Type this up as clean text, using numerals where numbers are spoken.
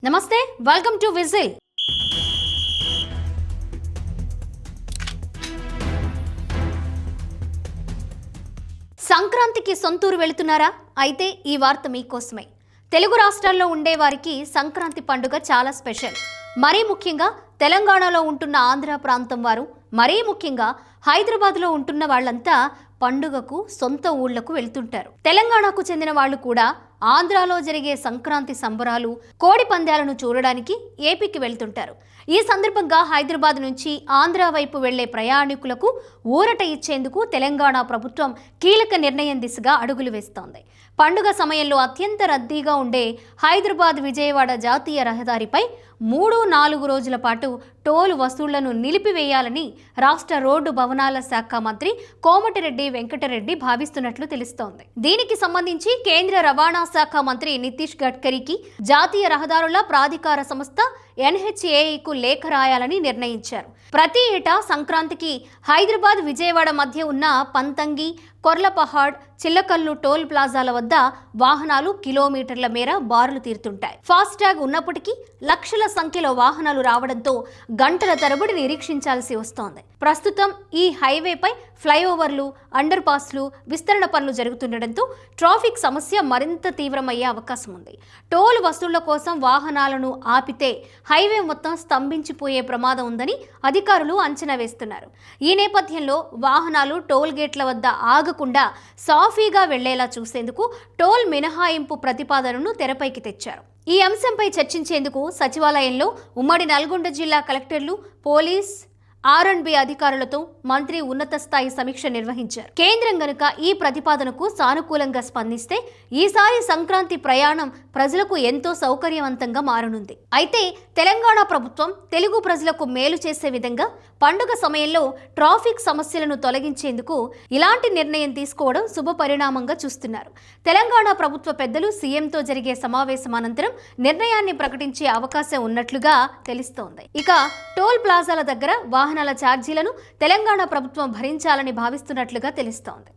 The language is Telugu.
నమస్తే, వెల్కమ్ టు విజిల్. సంక్రాంతికి సొంతూరు వెళుతున్నారా? అయితే ఈ వార్త మీకోసమే. తెలుగు రాష్ట్రాల్లో ఉండే వారికి సంక్రాంతి పండుగ చాలా స్పెషల్. మరీ ముఖ్యంగా తెలంగాణలో ఉంటున్న ఆంధ్ర ప్రాంతం వారు, మరీ ముఖ్యంగా హైదరాబాద్లో ఉంటున్న వాళ్ళంతా పండుగకు సొంత ఊళ్లకు వెళ్తుంటారు. తెలంగాణకు చెందిన వాళ్ళు కూడా ఆంధ్రాలో జరిగే సంక్రాంతి సంబరాలు, కోడి పందాలను చూడడానికి ఏపీకి వెళ్తుంటారు. ఈ సందర్భంగా హైదరాబాద్ నుంచి ఆంధ్ర వైపు వెళ్లే ప్రయాణికులకు ఊరట ఇచ్చేందుకు తెలంగాణ ప్రభుత్వం కీలక నిర్ణయం దిశగా అడుగులు వేస్తోంది. పండుగ సమయంలో అత్యంత రద్దీగా ఉండే హైదరాబాద్ విజయవాడ జాతీయ రహదారిపై 3-4 రోజుల పాటు టోల్ వసూళ్లను నిలిపివేయాలని రాష్ట్ర రోడ్డు భవనాల శాఖ మంత్రి కోమటిరెడ్డి వెంకటరెడ్డి భావిస్తున్నట్లు తెలుస్తోంది. దీనికి సంబంధించి కేంద్ర రవాణా శాఖ మంత్రి నితీష్ గడ్కరీకి జాతీయ రహదారుల ప్రాధికార సంస్థ NHAIకు లేఖ రాయాలని నిర్ణయించారు. ప్రతి ఏటా సంక్రాంతికి హైదరాబాద్ విజయవాడ మధ్య ఉన్న పంతంగి, కొర్లపహాడ్, చిల్లకల్లు టోల్ ప్లాజాల వద్ద వాహనాలు కిలోమీటర్ల మేర బారులు తీరుతుంటాయి. ఫాస్టాగ్ ఉన్నప్పటికీ లక్షల సంఖ్యలో వాహనాలు రావడంతో గంటల తరబడి నిరీక్షించాల్సి వస్తోంది. ప్రస్తుతం ఈ హైవేపై ఫ్లైఓవర్లు, అండర్ పాస్లు విస్తరణ పనులు జరుగుతుండటంతో ట్రాఫిక్ సమస్య మరింత తీవ్రమయ్యే అవకాశం ఉంది. టోల్ వసూళ్ల కోసం వాహనాలను ఆపితే హైవే మొత్తం స్తంభించిపోయే ప్రమాదం ఉందని అధికారులు అంచనా వేస్తున్నారు. ఈ నేపథ్యంలో వాహనాలు టోల్ గేట్ల వద్ద ఆగకుండా సాఫీగా వెళ్లేలా చూసేందుకు టోల్ మినహాయింపు ప్రతిపాదనను తెరపైకి తెచ్చారు. ఈ అంశంపై చర్చించేందుకు సచివాలయంలో ఉమ్మడి నల్గొండ జిల్లా కలెక్టర్లు, పోలీస్, R&B అధికారులతో మంత్రి ఉన్నత స్థాయి సమీక్ష నిర్వహించారు. కేంద్రం గనుక ఈ ప్రతిపాదనకు సానుకూలంగా స్పందిస్తే ఈసారి సంక్రాంతి ప్రయాణం ప్రజలకు ఎంతో సౌకర్యవంతంగా మారనుంది. అయితే తెలంగాణ ప్రభుత్వం తెలుగు ప్రజలకు మేలు చేసే విధంగా పండుగ సమయంలో ట్రాఫిక్ సమస్యలను తొలగించేందుకు ఇలాంటి నిర్ణయం తీసుకోవడం శుభ పరిణామంగా చూస్తున్నారు. తెలంగాణ ప్రభుత్వ పెద్దలు సీఎంతో జరిగే సమావేశం అనంతరం నిర్ణయాన్ని ప్రకటించే అవకాశం ఉన్నట్లుగా తెలుస్తోంది. ఇక టోల్ ప్లాజాల దగ్గర వాహనాల ఛార్జీలను తెలంగాణ ప్రభుత్వం భరించాలని భావిస్తున్నట్లుగా తెలుస్తోంది.